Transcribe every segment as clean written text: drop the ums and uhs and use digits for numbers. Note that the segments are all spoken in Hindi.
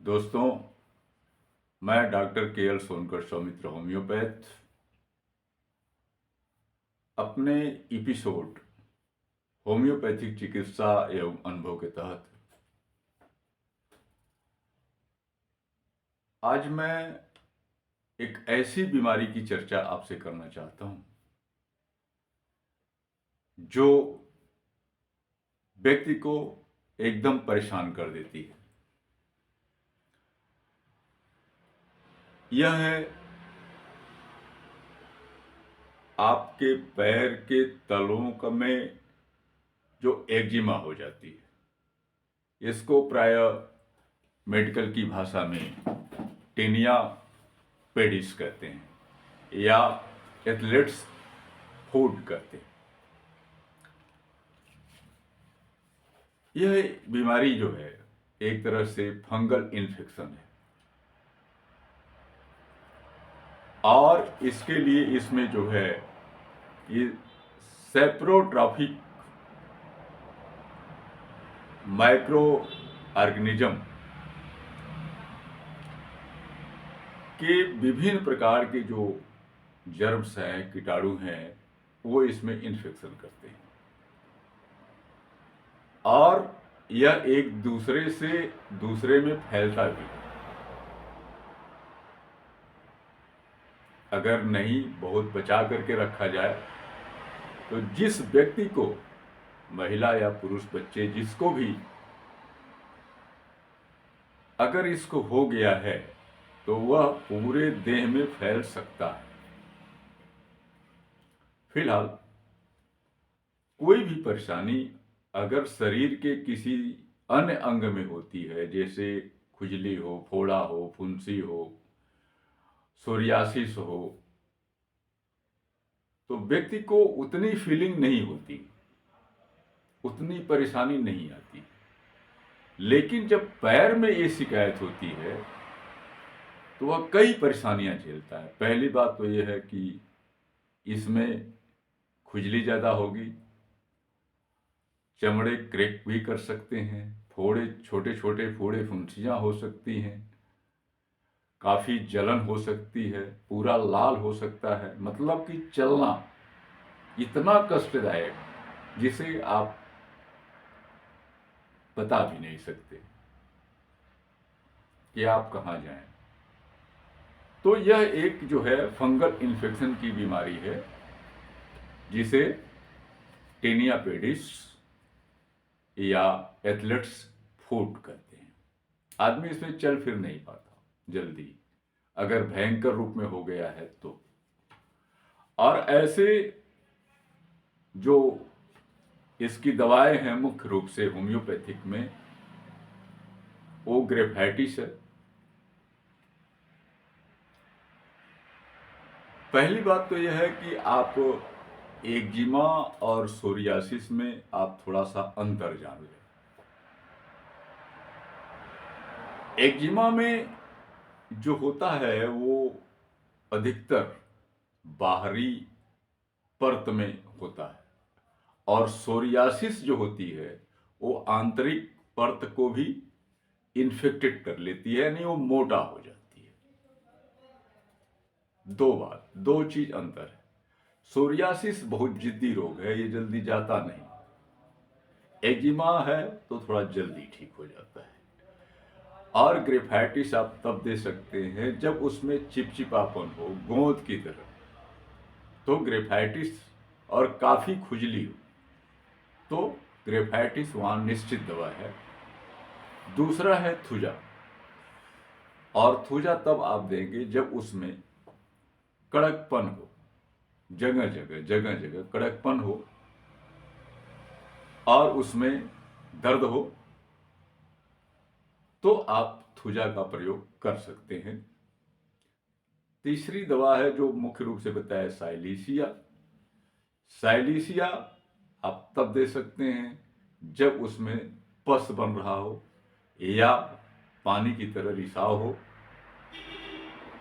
दोस्तों, मैं डॉक्टर के एल सोनकर सौमित्र होम्योपैथ अपने एपिसोड होम्योपैथिक चिकित्सा एवं अनुभव के तहत आज मैं एक ऐसी बीमारी की चर्चा आपसे करना चाहता हूं जो व्यक्ति को एकदम परेशान कर देती है। यह है आपके पैर के तलों में जो एक्जिमा हो जाती है। इसको प्राय मेडिकल की भाषा में टेनिया पेडिस कहते हैं या एथलेट्स फूट कहते हैं। यह बीमारी जो है एक तरह से फंगल इन्फेक्शन है और इसके लिए इसमें जो है ये सेप्रोट्रॉफिक माइक्रो ऑर्गेनिज्म के विभिन्न प्रकार के जो जर्म्स हैं, कीटाणु हैं, वो इसमें इन्फेक्शन करते हैं और यह एक दूसरे से दूसरे में फैलता भी है। अगर नहीं बहुत बचा करके रखा जाए तो जिस व्यक्ति को, महिला या पुरुष, बच्चे, जिसको भी अगर इसको हो गया है तो वह पूरे देह में फैल सकता है। फिलहाल कोई भी परेशानी अगर शरीर के किसी अन्य अंग में होती है, जैसे खुजली हो, फोड़ा हो, फुंसी हो, सोरियासिस हो, तो व्यक्ति को उतनी फीलिंग नहीं होती, उतनी परेशानी नहीं आती। लेकिन जब पैर में ये शिकायत होती है तो वह कई परेशानियां झेलता है। पहली बात तो यह है कि इसमें खुजली ज़्यादा होगी, चमड़े क्रैक भी कर सकते हैं, फोड़े, छोटे छोटे फोड़े, फुंसियाँ हो सकती हैं, काफ़ी जलन हो सकती है, पूरा लाल हो सकता है। मतलब कि चलना इतना कष्टदायक जिसे आप बता भी नहीं सकते कि आप कहाँ जाएं। तो यह एक जो है फंगल इन्फेक्शन की बीमारी है जिसे टेनिया पेडिस या एथलेट्स फूट कहते हैं। आदमी इसमें चल फिर नहीं पाता जल्दी, अगर भयंकर रूप में हो गया है तो। और ऐसे जो इसकी दवाएं हैं मुख्य रूप से होम्योपैथिक में, वो ग्रेफाइटिस है। पहली बात तो यह है कि आप एक्जिमा और सोरियासिस में आप थोड़ा सा अंतर जान लें। एक्जिमा में जो होता है वो अधिकतर बाहरी परत में होता है और सोरियासिस जो होती है वो आंतरिक परत को भी इन्फेक्टेड कर लेती है, यानी वो मोटा हो जाती है। दो चीज अंतर है। सोरियासिस बहुत जिद्दी रोग है, ये जल्दी जाता नहीं। एक्जिमा है तो थोड़ा जल्दी ठीक हो जाता है। और ग्रेफाइटिस आप तब दे सकते हैं जब उसमें चिपचिपापन हो, गोंद की तरह। तो ग्रेफाइटिस और काफी खुजली हो तो ग्रेफाइटिस वहां निश्चित दवा है। दूसरा है थूजा, और थूजा तब आप देंगे जब उसमें कड़कपन हो, जगह जगह कड़कपन हो और उसमें दर्द हो, तो आप थूजा का प्रयोग कर सकते हैं। तीसरी दवा है जो मुख्य रूप से बताया, साइलीसिया। साइलीसिया आप तब दे सकते हैं जब उसमें पस बन रहा हो या पानी की तरह रिसाव हो।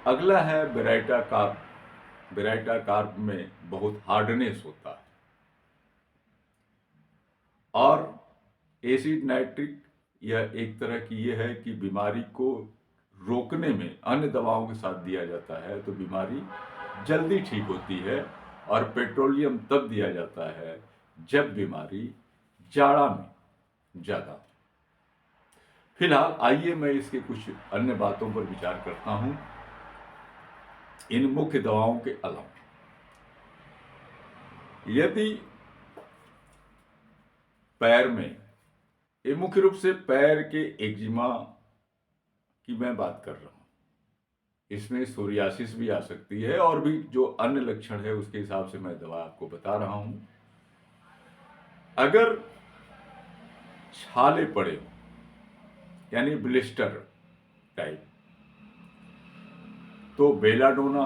अगला है बेराइटा कार्प। बेराइटा कार्प में बहुत हार्डनेस होता है। और एसिड नाइट्रिक यह एक तरह की ये है कि बीमारी को रोकने में अन्य दवाओं के साथ दिया जाता है तो बीमारी जल्दी ठीक होती है। और पेट्रोलियम तब दिया जाता है जब बीमारी जाड़ा में ज़्यादा। फिलहाल आइए मैं इसके कुछ अन्य बातों पर विचार करता हूं इन मुख्य दवाओं के अलावा। यदि पैर में, ये मुख्य रूप से पैर के एक्जिमा की मैं बात कर रहा हूं, इसमें सोरियासिस भी आ सकती है और भी जो अन्य लक्षण है उसके हिसाब से मैं दवा आपको बता रहा हूं। अगर छाले पड़े हो यानी ब्लिस्टर टाइप, तो बेलाडोना,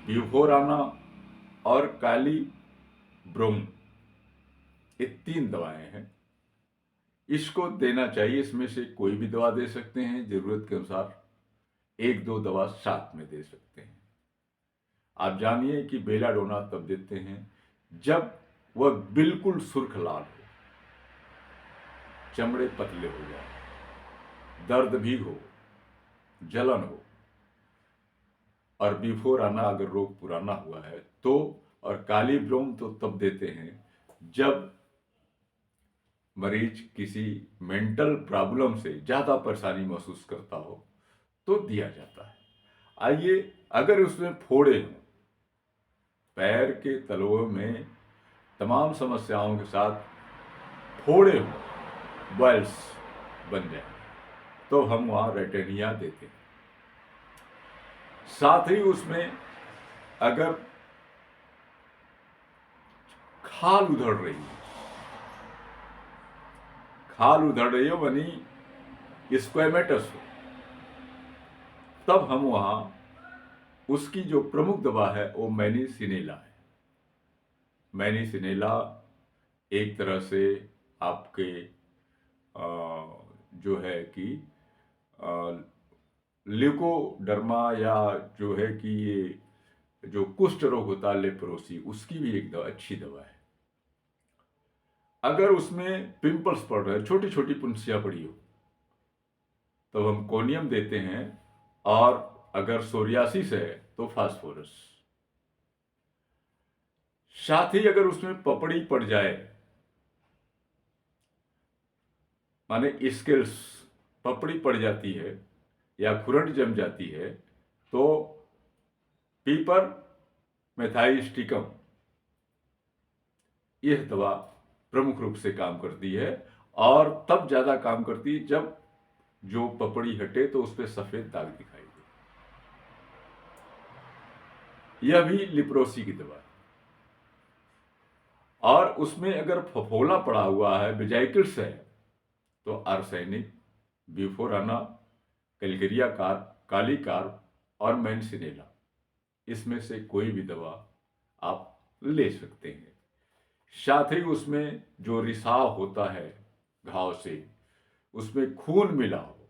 ब्यूफोराना और काली ब्रोम, ये 3 दवाएं हैं। इसको देना चाहिए। इसमें से कोई भी दवा दे सकते हैं, जरूरत के अनुसार 1-2 दवा साथ में दे सकते हैं। आप जानिए कि बेलाडोना तब देते हैं जब वह बिल्कुल सुर्ख लाल हो, चमड़े पतले हो जाए, दर्द भी हो, जलन हो। और बिफोर आना अगर रोग पुराना हुआ है तो, और काली ब्रोम तो तब देते हैं जब मरीज किसी मेंटल प्रॉब्लम से ज्यादा परेशानी महसूस करता हो तो दिया जाता है। आइए, अगर उसमें फोड़े हों, पैर के तलवों में तमाम समस्याओं के साथ फोड़े हों, बॉयल्स बन जाए, तो हम वहां रेटेनिया देते हैं। साथ ही उसमें अगर खाल उधड़ रही है, खाल उधड़ रही हो बनी स्क्वेमेटस हो, तब हम वहां उसकी जो प्रमुख दवा है वो मैनीसिनेला है। मैनीसिनेला एक तरह से आपके जो है कि ल्यूकोडर्मा या जो है कि ये जो कुष्ठ रोग होता है लेप्रोसी, उसकी भी एक अच्छी दवा है। अगर उसमें पिंपल्स पड़ रहे हैं, छोटी छोटी पुंसियां पड़ी हो, तो हम कोनियम देते हैं। और अगर सोरियासिस है तो फास्फोरस। साथ ही अगर उसमें पपड़ी पड़ जाए, माने स्केल्स, पपड़ी पड़ जाती है या खुरंट जम जाती है, तो पीपर मेथाइस्टिकम यह दवा प्रमुख रूप से काम करती है। और तब ज्यादा काम करती है जब जो पपड़ी हटे तो उस पर सफेद दाग दिखाई दे। यह भी लिप्रोसी की दवा है। और उसमें अगर फफोला पड़ा हुआ है, बिजाइकिल्स है, तो आर्सेनिक, ब्यूफोराना, कैलकेरिया कार्प, काली कार्प और मैनसिनेला, इसमें से कोई भी दवा आप ले सकते हैं। साथ ही उसमें जो रिसाव होता है घाव से, उसमें खून मिला हो,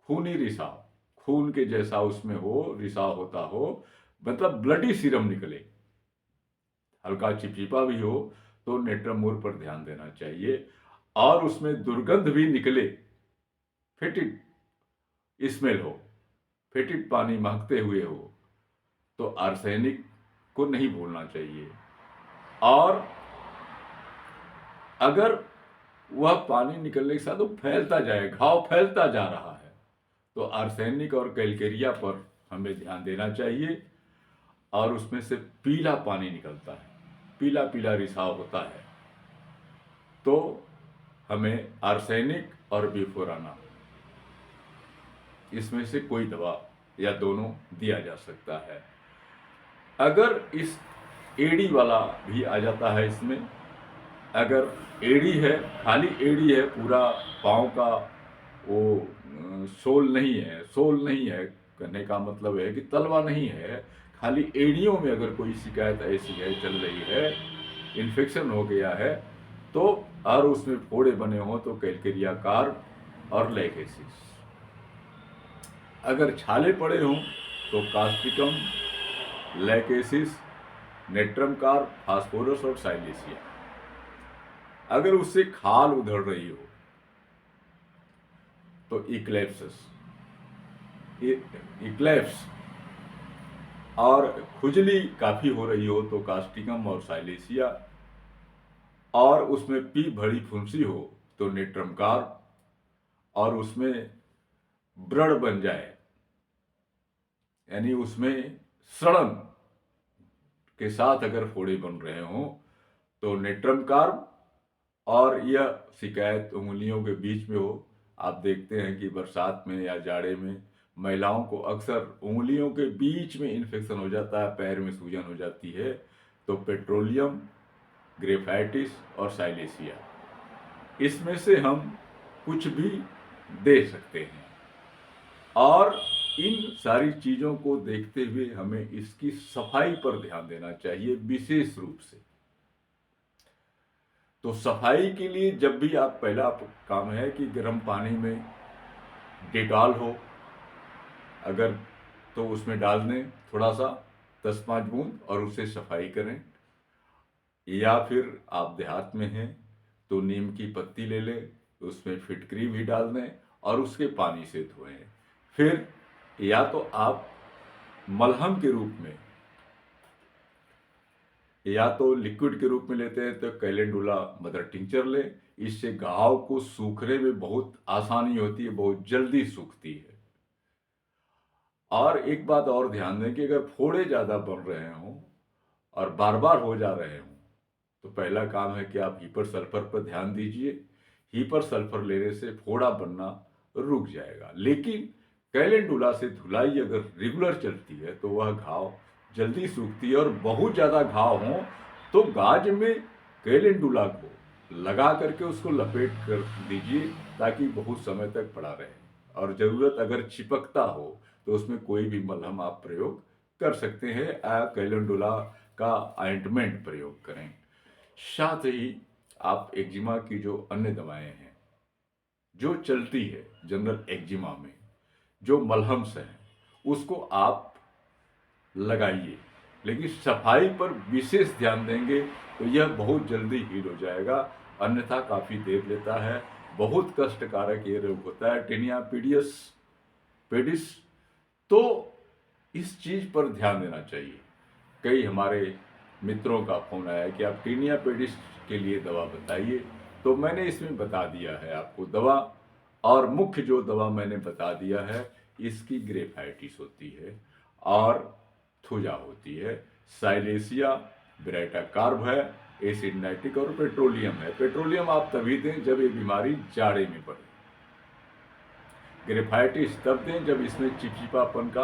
खूनी रिसाव, खून के जैसा उसमें हो, रिसाव होता हो, मतलब ब्लडी सीरम निकले, हल्का चिपचिपा भी हो, तो नेट्रमोर पर ध्यान देना चाहिए। और उसमें दुर्गंध भी निकले, फेटिड स्मेल हो, फेटिड पानी महकते हुए हो, तो आर्सेनिक को नहीं भूलना चाहिए। और अगर वह पानी निकलने के साथ वो फैलता जाए, घाव फैलता जा रहा है, तो आर्सेनिक और कैलकेरिया पर हमें ध्यान देना चाहिए। और उसमें से पीला पानी निकलता है, पीला पीला रिसाव होता है, तो हमें आर्सेनिक और बिफोराना, इसमें से कोई दवा या दोनों दिया जा सकता है। अगर इस एड़ी वाला भी आ जाता है इसमें, अगर एड़ी है, खाली एड़ी है, पूरा पाँव का वो सोल नहीं है, सोल नहीं है, कहने का मतलब है कि तलवा नहीं है, खाली एड़ियों में अगर कोई शिकायत ऐसी है, चल रही है, इन्फेक्शन हो गया है, तो और उसमें फोड़े बने हों, तो कैलकेरिया कार्प और लैकेसिस। अगर छाले पड़े हों तो causticum, lachesis, natrum carp, phosphorus और साइलेसिया। अगर उससे खाल उधड़ रही हो, तो इक्लेप्सिस, इक्लेप्स, और खुजली काफ़ी हो रही हो तो कास्टिकम और साइलेसिया, और उसमें पी भरी फुंसी हो तो नेट्रम कार्प, और उसमें व्रण बन जाए यानी उसमें सड़न के साथ अगर फोड़े बन रहे हों तो नेट्रम कार्प, और यह शिकायत उंगलियों के बीच में हो। आप देखते हैं कि बरसात में या जाड़े में महिलाओं को अक्सर उंगलियों के बीच में इन्फेक्शन हो जाता है, पैर में सूजन हो जाती है, तो पेट्रोलियम, ग्रेफाइटिस और साइलेसिया, इसमें से हम कुछ भी दे सकते हैं। और इन सारी चीज़ों को देखते हुए हमें इसकी सफाई पर ध्यान देना चाहिए विशेष रूप से। तो सफाई के लिए जब भी आप, पहला काम है कि गर्म पानी में डेटॉल हो अगर, तो उसमें डाल दें थोड़ा सा 10-5 बूंद और उससे सफाई करें। या फिर आप देहात में हैं तो नीम की पत्ती ले लें, उसमें फिटकरी भी डाल दें और उसके पानी से धोएं। फिर या तो आप मलहम के रूप में या तो लिक्विड के रूप में लेते हैं तो कैलेंडुला मदर टिंचर लें। इससे घाव को सूखने में बहुत आसानी होती है, बहुत जल्दी सूखती है। और एक बात और ध्यान दें कि अगर फोड़े ज़्यादा बन रहे हों और बार बार हो जा रहे हों तो पहला काम है कि आप हीपर सल्फर पर ध्यान दीजिए। हीपर सल्फर लेने से फोड़ा बनना रुक जाएगा। लेकिन कैलेंडुला से धुलाई अगर रेगुलर चलती है तो वह घाव जल्दी सूखती है। और बहुत ज़्यादा घाव हो तो गाज में कैलेंडुला को लगा करके उसको लपेट कर दीजिए ताकि बहुत समय तक पड़ा रहे। और ज़रूरत अगर चिपकता हो तो उसमें कोई भी मलहम आप प्रयोग कर सकते हैं या कैलेंडुला का ऑइंटमेंट प्रयोग करें। साथ ही आप एक्जिमा की जो अन्य दवाएं हैं जो चलती है जनरल एक्जिमा में, जो मलहम्स हैं उसको आप लगाइए, लेकिन सफाई पर विशेष ध्यान देंगे तो यह बहुत जल्दी हील हो जाएगा। अन्यथा काफ़ी देर लेता है, बहुत कष्टकारक ये रोग होता है टेनिया पेडिस। तो इस चीज़ पर ध्यान देना चाहिए। कई हमारे मित्रों का फोन आया कि आप टीनिया पेडिस के लिए दवा बताइए, तो मैंने इसमें बता दिया है आपको दवा। और मुख्य जो दवा मैंने बता दिया है, इसकी ग्रेफाइटिस होती है और थुजा होती है, साइलेसिया, ब्रेटा कार्ब है, एसिड नाइट्रिक और पेट्रोलियम है। पेट्रोलियम आप तभी दें जब ये बीमारी जाड़े में पड़े। ग्रेफाइटिस तब दें जब इसमें चिपचिपापन का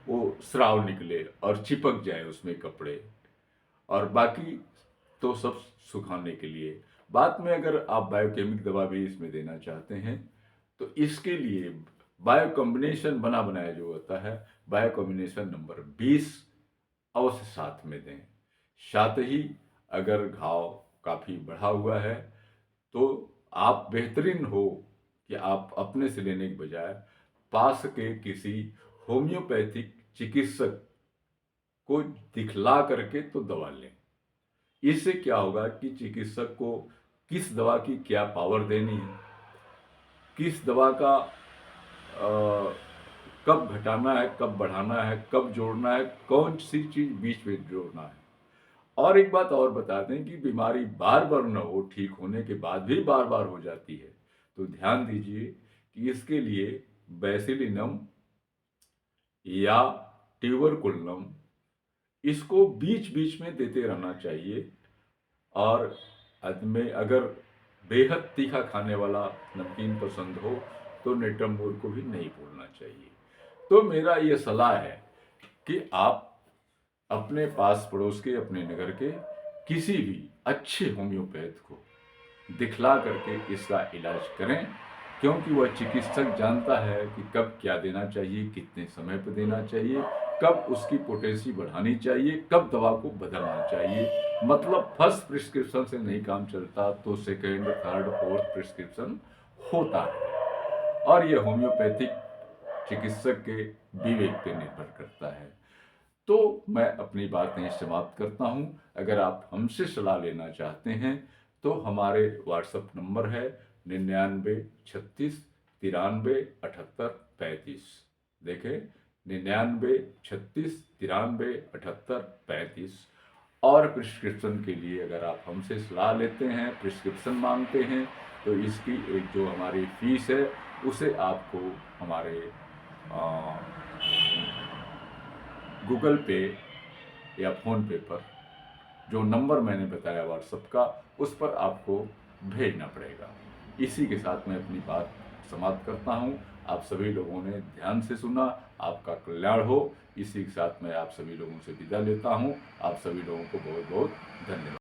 वो स्राव निकले और चिपक जाए उसमें कपड़े, और बाकी तो सब सुखाने के लिए। बाद में अगर आप बायोकेमिक दवा भी इसमें देना चाहते हैं तो इसके लिए बायो कॉम्बिनेशन बना बनाया जो होता है, बायो कॉम्बिनेशन नंबर 20 अवश्य साथ में दें। साथ ही अगर घाव काफ़ी बढ़ा हुआ है तो आप बेहतरीन हो कि आप अपने से लेने के बजाय पास के किसी होम्योपैथिक चिकित्सक को दिखला करके तो दवा लें। इससे क्या होगा कि चिकित्सक को किस दवा की क्या पावर देनी है, किस दवा का कब घटाना है, कब बढ़ाना है, कब जोड़ना है, कौन सी चीज़ बीच में जोड़ना है। और एक बात और बता दें कि बीमारी बार बार न हो, ठीक होने के बाद भी बार बार हो जाती है, तो ध्यान दीजिए कि इसके लिए बैसिलिनम या ट्यूबरकुलम इसको बीच बीच में देते रहना चाहिए। और में अगर बेहद तीखा खाने वाला नमकीन पसंद हो तो नेट्रमोर को भी नहीं भूलना चाहिए। तो मेरा ये सलाह है कि आप अपने पास पड़ोस के, अपने नगर के किसी भी अच्छे होम्योपैथ को दिखला करके इसका इलाज करें, क्योंकि वह चिकित्सक जानता है कि कब क्या देना चाहिए, कितने समय पर देना चाहिए, कब उसकी पोटेंसी बढ़ानी चाहिए, कब दवा को बदलना चाहिए। मतलब फर्स्ट प्रिस्क्रिप्शन से नहीं काम चलता तो सेकेंड, थर्ड, फोर्थ प्रिस्क्रिप्शन होता है। और यह होम्योपैथिक चिकित्सक के विवेक पर निर्भर करता है। तो मैं अपनी बात यहीं समाप्त करता हूं। अगर आप हमसे सलाह लेना चाहते हैं तो हमारे व्हाट्सएप नंबर है 99 36 93 78 35। देखें, 99 36 93 78 35। और प्रिस्क्रिप्शन के लिए अगर आप हमसे सलाह लेते हैं, प्रिस्क्रिप्शन मांगते हैं, तो इसकी एक जो हमारी फीस है उसे आपको हमारे गूगल पे या फ़ोन पे पर जो नंबर मैंने बताया व्हाट्सएप का, उस पर आपको भेजना पड़ेगा। इसी के साथ मैं अपनी बात समाप्त करता हूँ। आप सभी लोगों ने ध्यान से सुना, आपका कल्याण हो। इसी के साथ मैं आप सभी लोगों से विदा लेता हूँ। आप सभी लोगों को बहुत बहुत धन्यवाद।